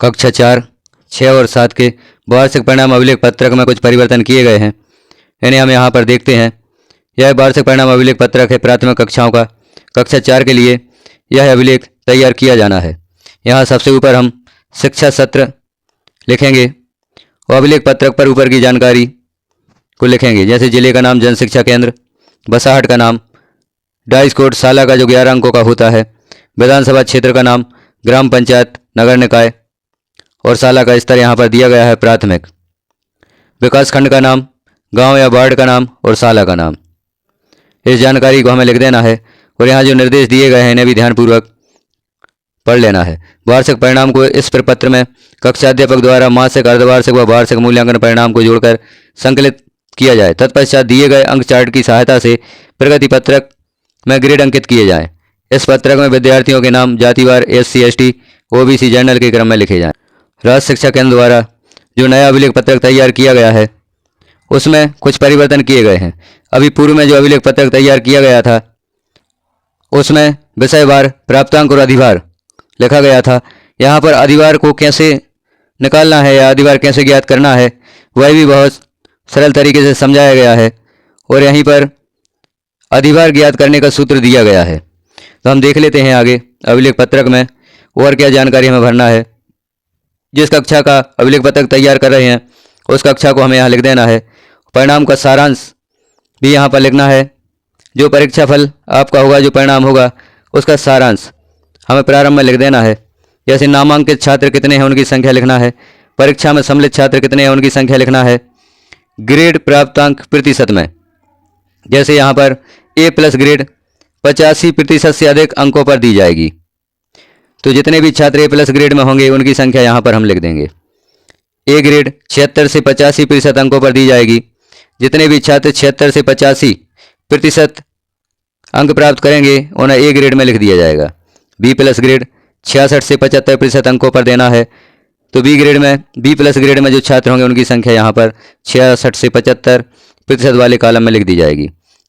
कक्षा 4, 6 और 7 के वार्षिक परिणाम अभिलेख पत्रक में कुछ परिवर्तन किए गए हैं। इन्हें हम यहाँ पर देखते हैं। यह वार्षिक परिणाम अभिलेख पत्रक है प्राथमिक कक्षाओं का। कक्षा 4 के लिए यह अभिलेख तैयार किया जाना है। यहाँ सबसे ऊपर हम शिक्षा सत्र लिखेंगे और अभिलेख पत्रक पर ऊपर की जानकारी को लिखेंगे, जैसे जिले का नाम जन शिक्षा केंद्र, बसाहट का नाम, डाइस कोड साला का जो 11 अंकों का होता है, विधानसभा क्षेत्र का नाम, ग्राम पंचायत, नगर निकाय और साला का स्तर यहाँ पर दिया गया है प्राथमिक, विकास खंड का नाम, गांव या वार्ड का नाम और साला का नाम। इस जानकारी को हमें लिख देना है और यहाँ जो निर्देश दिए गए हैं इन्हें भी ध्यानपूर्वक पढ़ लेना है। वार्षिक परिणाम को इस प्रपत्र में कक्षा अध्यापक द्वारा मासिक, अर्धवार्षिक व वार्षिक मूल्यांकन परिणाम को जोड़कर संकलित किया जाए। तत्पश्चात दिए गए अंक चार्ट की सहायता से प्रगति पत्रक में ग्रेड अंकित किए जाएं। इस पत्रक में विद्यार्थियों के नाम जातिवार SC ST OBC जनरल के क्रम में लिखे जाएं। राज्य शिक्षा केंद्र द्वारा जो नया अभिलेख पत्रक तैयार किया गया है उसमें कुछ परिवर्तन किए गए हैं। अभी पूर्व में जो अभिलेख पत्रक तैयार किया गया था उसमें विषयवार, प्राप्तांक और अधिभार लिखा गया था। यहाँ पर अधिभार को कैसे निकालना है या अधिभार कैसे ज्ञात करना है वह भी बहुत सरल तरीके से समझाया गया है और यहीं पर अधिभार ज्ञात करने का सूत्र दिया गया है। तो हम देख लेते हैं आगे अभिलेख पत्रक में और क्या जानकारी हमें भरना है। जिस कक्षा का अभिलेख पत्रक तैयार कर रहे हैं उस कक्षा को हमें यहाँ लिख देना है। परिणाम का सारांश भी यहाँ पर लिखना है। जो परीक्षा फल आपका होगा, जो परिणाम होगा उसका सारांश हमें प्रारंभ में लिख देना है। जैसे नामांकित छात्र कितने हैं उनकी संख्या लिखना है, परीक्षा में सम्मिलित छात्र कितने हैं उनकी संख्या लिखना है, ग्रेड प्राप्तांक प्रतिशत में, जैसे यहाँ पर A+ ग्रेड 85% से अधिक अंकों पर दी जाएगी। तो जितने भी छात्र A+ ग्रेड में होंगे उनकी संख्या यहाँ पर हम लिख देंगे। A ग्रेड 76 से 85% अंकों पर दी जाएगी। जितने भी छात्र 76 से 85% अंक प्राप्त करेंगे उन्हें A ग्रेड में लिख दिया जाएगा। B+ ग्रेड 66 से 75% अंकों पर देना है। तो B ग्रेड में जो छात्र होंगे उनकी संख्या यहाँ पर 66 से 75% वाले कॉलम में लिख दी जाएगी।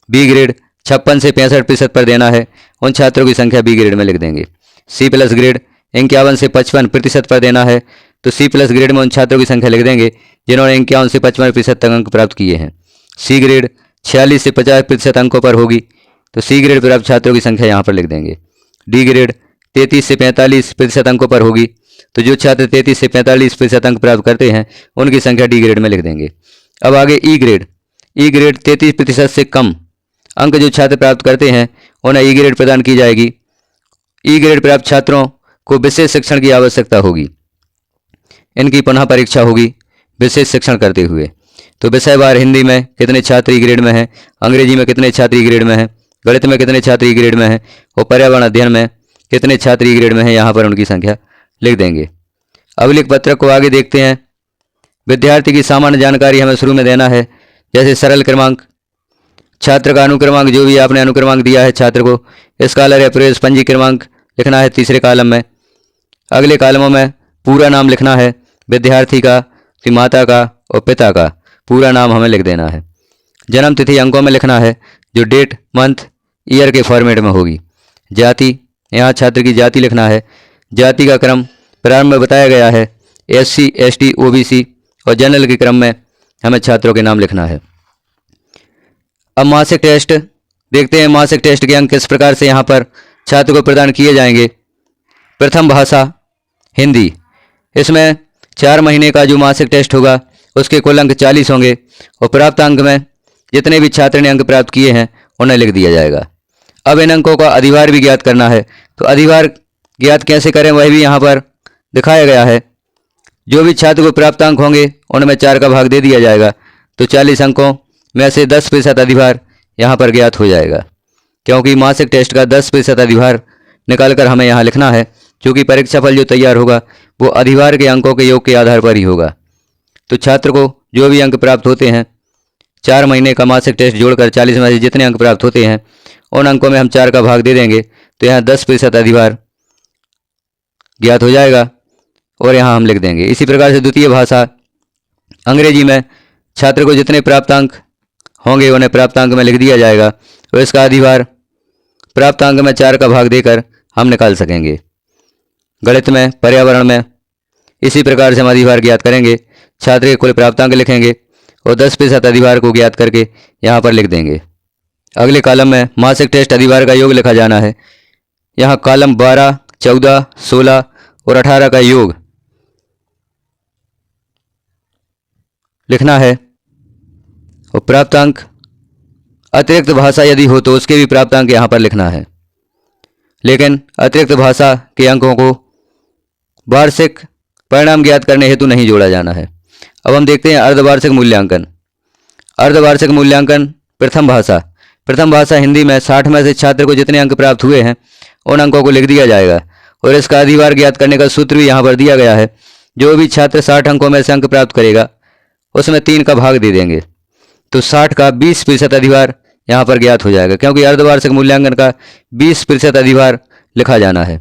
B ग्रेड 56 से 65% पर देना है, उन छात्रों की संख्या B ग्रेड में लिख देंगे। C+ ग्रेड 51 से 55% पर देना है, तो C+ ग्रेड में उन छात्रों की संख्या लिख देंगे जिन्होंने 51 से 55% तक अंक प्राप्त किए हैं। C ग्रेड 46 से 50% अंकों पर होगी, तो C ग्रेड प्राप्त छात्रों की संख्या यहाँ पर लिख देंगे। D ग्रेड 33 से 45% अंकों पर होगी, तो जो छात्र 33 से 45% अंक प्राप्त करते हैं उनकी संख्या D ग्रेड में लिख देंगे। अब आगे E ग्रेड 33% से कम अंक जो छात्र प्राप्त करते हैं उन्हें E ग्रेड प्रदान की जाएगी। E ग्रेड प्राप्त छात्रों को विशेष शिक्षण की आवश्यकता होगी। इनकी पुनः परीक्षा होगी विशेष शिक्षण करते हुए। तो विषयवार हिंदी में कितने छात्र E ग्रेड में हैं, अंग्रेजी में कितने छात्र E ग्रेड में हैं, गणित में कितने छात्र E ग्रेड में हैं और पर्यावरण अध्ययन में कितने छात्र E ग्रेड में हैं, यहाँ पर उनकी संख्या लिख देंगे। अभिलेख पत्रक को आगे देखते हैं। विद्यार्थी की सामान्य जानकारी हमें शुरू में देना है, जैसे सरल क्रमांक, छात्र का अनुक्रमांक, जो भी आपने अनुक्रमांक दिया है छात्र को, स्कॉलर या प्रवेश पंजी क्रमांक लिखना है तीसरे कॉलम में। अगले कॉलमों में पूरा नाम लिखना है, विद्यार्थी का, फिर माता का और पिता का पूरा नाम हमें लिख देना है। जन्म तिथि अंकों में लिखना है, जो डेट, मंथ, ईयर के फॉर्मेट में होगी। जाति, यहाँ छात्र की जाति लिखना है। जाति का क्रम प्रारंभ में बताया गया है, SC ST OBC और जनरल के क्रम में हमें छात्रों के नाम लिखना है। अब मासिक टेस्ट देखते हैं। मासिक टेस्ट के अंक किस प्रकार से यहाँ पर छात्र को प्रदान किए जाएंगे। प्रथम भाषा हिंदी, इसमें 4 महीने का जो मासिक टेस्ट होगा उसके कुल अंक 40 होंगे और प्राप्त अंक में जितने भी छात्र ने अंक प्राप्त किए हैं उन्हें लिख दिया जाएगा। अब इन अंकों का अधिभार भी ज्ञात करना है, तो अधिभार ज्ञात कैसे करें वह भी यहाँ पर दिखाया गया है। जो भी छात्र को प्राप्त अंक होंगे उनमें 4 का भाग दे दिया जाएगा, तो 40 अंकों में से 10% अधिभार यहाँ पर ज्ञात हो जाएगा, क्योंकि मासिक टेस्ट का 10% अधिभार निकालकर हमें यहाँ लिखना है। क्योंकि परीक्षाफल जो तैयार होगा वो अधिभार के अंकों के योग के आधार पर ही होगा। तो छात्र को जो भी अंक प्राप्त होते हैं, 4 महीने का मासिक टेस्ट जोड़कर 40 में से जितने अंक प्राप्त होते हैं उन अंकों में हम 4 का भाग दे देंगे, तो यहाँ 10% अधिभार ज्ञात हो जाएगा और यहाँ हम लिख देंगे। इसी प्रकार से द्वितीय भाषा अंग्रेजी में छात्र को जितने प्राप्तांक होंगे उन्हें प्राप्तांक में लिख दिया जाएगा, तो इसका अधिभार प्राप्तांक में 4 का भाग देकर हम निकाल सकेंगे। गणित में, पर्यावरण में इसी प्रकार से हम अधिभार ज्ञात करेंगे। छात्र के कुल प्राप्तांक लिखेंगे और 10% अधिभार को ज्ञात करके यहाँ पर लिख देंगे। अगले कॉलम में मासिक टेस्ट अधिभार का योग लिखा जाना है। यहाँ कॉलम 12, 14, 16 और 18 का योग लिखना है और प्राप्तांक अतिरिक्त भाषा यदि हो तो उसके भी प्राप्तांक यहाँ पर लिखना है, लेकिन अतिरिक्त भाषा के अंकों को वार्षिक परिणाम ज्ञात करने हेतु नहीं जोड़ा जाना है। अब हम देखते हैं अर्धवार्षिक मूल्यांकन। अर्धवार्षिक मूल्यांकन प्रथम भाषा हिंदी में 60 में से छात्र को जितने अंक प्राप्त हुए हैं उन अंकों को लिख दिया जाएगा और इसका अधिभार ज्ञात करने का सूत्र भी यहाँ पर दिया गया है। जो भी छात्र 60 अंकों में से अंक प्राप्त करेगा उसमें 3 का भाग दे देंगे तो 60 का 20% अधिभार यहाँ पर ज्ञात हो जाएगा, क्योंकि अर्धवार्षिक मूल्यांकन का 20% अधिभार लिखा जाना है।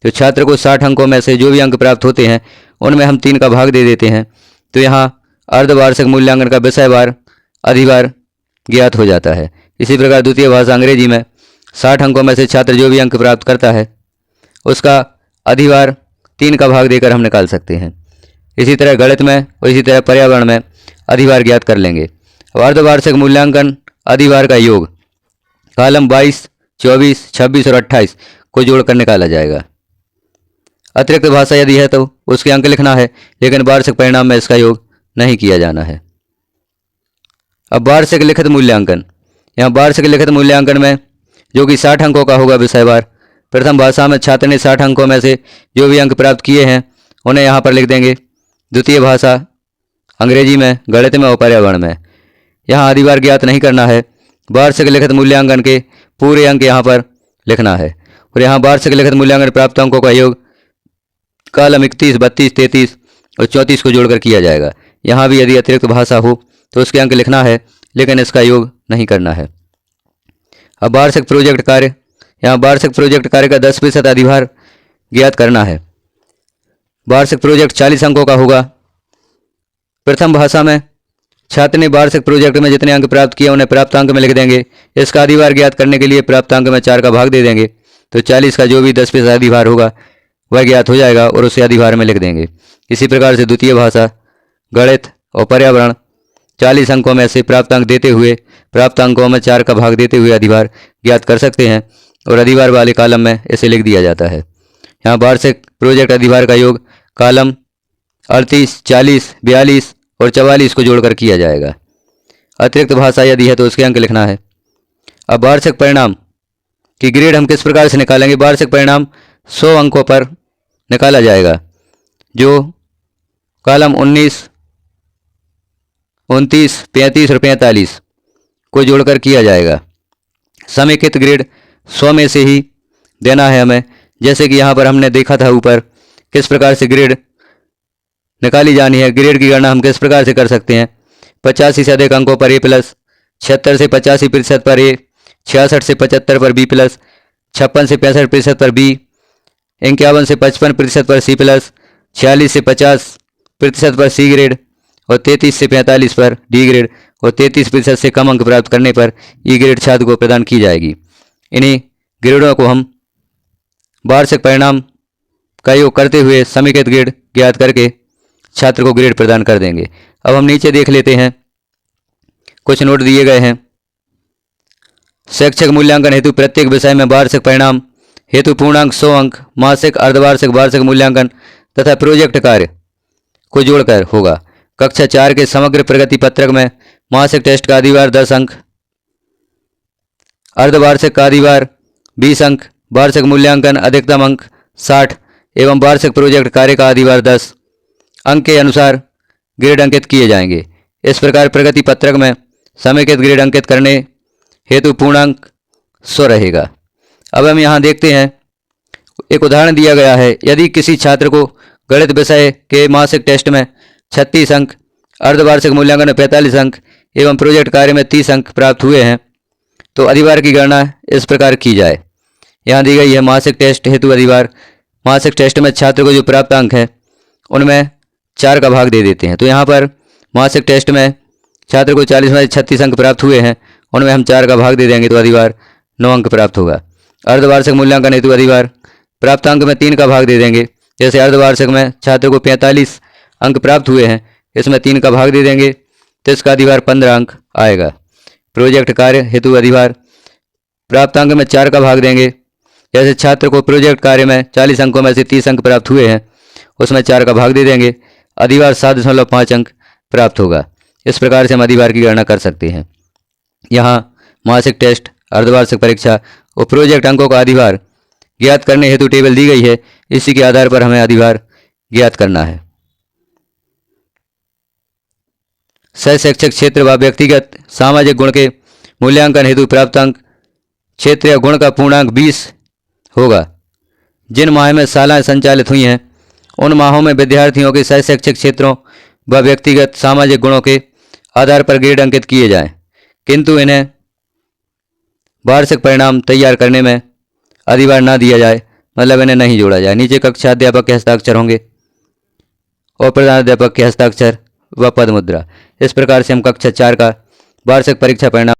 तो छात्र को 60 अंकों में से जो भी अंक प्राप्त होते हैं उनमें हम 3 का भाग दे देते हैं तो यहाँ अर्धवार्षिक मूल्यांकन का विषयवार अधिभार ज्ञात हो जाता है। इसी प्रकार द्वितीय भाषा अंग्रेजी में 60 अंकों में से छात्र जो भी अंक प्राप्त करता है उसका अधिभार 3 का भाग देकर हम निकाल सकते हैं। इसी तरह गणित में और इसी तरह पर्यावरण में अधिभार ज्ञात कर लेंगे। अब अर्धवार्षिक मूल्यांकन अधिभार का योग कॉलम 22, 24, 26 और 28 को जोड़कर निकाला जाएगा। अतिरिक्त भाषा यदि है तो उसके अंक लिखना है, लेकिन वार्षिक परिणाम में इसका योग नहीं किया जाना है। अब वार्षिक लिखित मूल्यांकन। यहाँ वार्षिक लिखित मूल्यांकन में जो कि 60 अंकों का होगा विषयवार। प्रथम भाषा में छात्र ने 60 अंकों में से जो भी अंक प्राप्त किए हैं उन्हें यहाँ पर लिख देंगे। द्वितीय भाषा अंग्रेजी में, गणित में और पर्यावरण में यहाँ अधिभार ज्ञात नहीं करना है। वार्षिक लिखित मूल्यांकन के पूरे अंक यहाँ पर लिखना है और यहाँ वार्षिक लिखित मूल्यांकन प्राप्त अंकों का योग कॉलम 31, 32, 33 और 34 को जोड़कर किया जाएगा। यहाँ भी यदि अतिरिक्त भाषा हो तो उसके अंक लिखना है, लेकिन इसका योग नहीं करना है। अब वार्षिक प्रोजेक्ट कार्य। यहाँ वार्षिक प्रोजेक्ट कार्य का 10% अधिभार ज्ञात करना है। वार्षिक प्रोजेक्ट 40 अंकों का होगा। प्रथम भाषा में छात्र ने वार्षिक प्रोजेक्ट में जितने अंक प्राप्त किए उन्हें प्राप्तांक में लिख देंगे। इसका अधिभार ज्ञात करने के लिए प्राप्तांक में 4 का भाग दे देंगे तो 40 का जो भी 10% अधिभार होगा वह ज्ञात हो जाएगा और उसे अधिभार में लिख देंगे। इसी प्रकार से द्वितीय भाषा, गणित और पर्यावरण 40 अंकों में से प्राप्तांक देते हुए प्राप्तांकों में 4 का भाग देते हुए अधिभार ज्ञात कर सकते हैं और अधिभार वाले कॉलम में इसे लिख दिया जाता है। यहाँ वार्षिक प्रोजेक्ट अधिभार का योग कॉलम 38, 40, 42 और 44 को जोड़कर किया जाएगा। अतिरिक्त भाषा यदि है तो उसके अंक लिखना है। अब वार्षिक परिणाम की ग्रेड हम किस प्रकार से निकालेंगे। वार्षिक परिणाम 100 अंकों पर निकाला जाएगा, जो कॉलम 19, 29, 35 और 45 को जोड़कर किया जाएगा। समेकित ग्रेड 100 में से ही देना है हमें, जैसे कि यहाँ पर हमने देखा था ऊपर किस प्रकार से ग्रेड निकाली जानी है। ग्रेड की गणना हम किस प्रकार से कर सकते हैं। 85 से अधिक अंकों पर A+, 76 से 85% पर A, 66 से 75 पर B+, 56 से 65% पर B, 51 से 55% पर C+, 46 से 50% पर C ग्रेड और 33 से 45 पर D ग्रेड और 33% से कम अंक प्राप्त करने पर E ग्रेड छात्र को प्रदान की जाएगी। इन्हीं ग्रेडों को हम वार्षिक परिणाम का योग करते हुए समेकित ग्रेड ज्ञात करके छात्र को ग्रेड प्रदान कर देंगे। अब हम नीचे देख लेते हैं, कुछ नोट दिए गए हैं। शैक्षिक मूल्यांकन हेतु प्रत्येक विषय में वार्षिक परिणाम हेतु पूर्णांक 100 अंक मासिक, अर्धवार्षिक, वार्षिक मूल्यांकन तथा प्रोजेक्ट कार्य को जोड़कर होगा। कक्षा 4 के समग्र प्रगति पत्रक में मासिक टेस्ट का अधिभार 10 अंक, अर्धवार्षिक का अधिभार 20 अंक, वार्षिक मूल्यांकन अधिकतम अंक 60 एवं वार्षिक प्रोजेक्ट कार्य का अधिभार 10 अंक के अनुसार ग्रेड अंकित किए जाएंगे। इस प्रकार प्रगति पत्रक में समेकित ग्रेड अंकित करने हेतु पूर्णांक 100 रहेगा। अब हम यहाँ देखते हैं, एक उदाहरण दिया गया है। यदि किसी छात्र को गणित विषय के मासिक टेस्ट में 36 अंक, अर्धवार्षिक मूल्यांकन में 45 अंक एवं प्रोजेक्ट कार्य में 30 अंक प्राप्त हुए हैं तो अधिभार की गणना इस प्रकार की जाए। यहाँ दी गई है मासिक टेस्ट हेतु अधिभार। मासिक टेस्ट में छात्र को जो प्राप्त अंक है उनमें 4 का भाग दे देते हैं। तो यहाँ पर मासिक टेस्ट में छात्र को 40 में 36 अंक प्राप्त हुए हैं, उनमें हम 4 का भाग दे देंगे तो अधिभार 9 अंक प्राप्त होगा। अर्धवार्षिक मूल्यांकन हेतु अधिभार प्राप्त अंक में 3 का भाग दे देंगे जैसे अर्धवार्षिक में छात्र को 45 अंक प्राप्त हुए हैं, इसमें 3 का भाग दे देंगे तो इसका अधिभार 15 अंक आएगा। प्रोजेक्ट कार्य हेतु अधिभार प्राप्त अंक में 4 का भाग देंगे। जैसे छात्र को प्रोजेक्ट कार्य में 40 अंकों में से 30 अंक प्राप्त हुए हैं, उसमें 4 का भाग दे देंगे, अधिभार 7.5 अंक प्राप्त होगा। इस प्रकार से हम अधिभार की गणना कर सकते हैं। यहाँ मासिक टेस्ट, अर्धवार्षिक परीक्षा और प्रोजेक्ट अंकों का अधिभार ज्ञात करने हेतु टेबल दी गई है। इसी के आधार पर हमें अधिभार ज्ञात करना है। शैक्षिक क्षेत्र व व्यक्तिगत सामाजिक गुण के मूल्यांकन हेतु प्राप्त अंक क्षेत्र या गुण का पूर्णांक 20 होगा। जिन माह में शालाएं संचालित हुई हैं, उन माहों में विद्यार्थियों के शैक्षिक क्षेत्रों व व्यक्तिगत सामाजिक गुणों के आधार पर ग्रेड अंकित किए जाएं, किंतु इन्हें वार्षिक परिणाम तैयार करने में अधिभार न दिया जाए, मतलब इन्हें नहीं जोड़ा जाए। नीचे कक्षा अध्यापक के हस्ताक्षर होंगे और प्रधान अध्यापक के हस्ताक्षर व पद मुद्रा। इस प्रकार से हम कक्षा 4 का वार्षिक परीक्षा परिणाम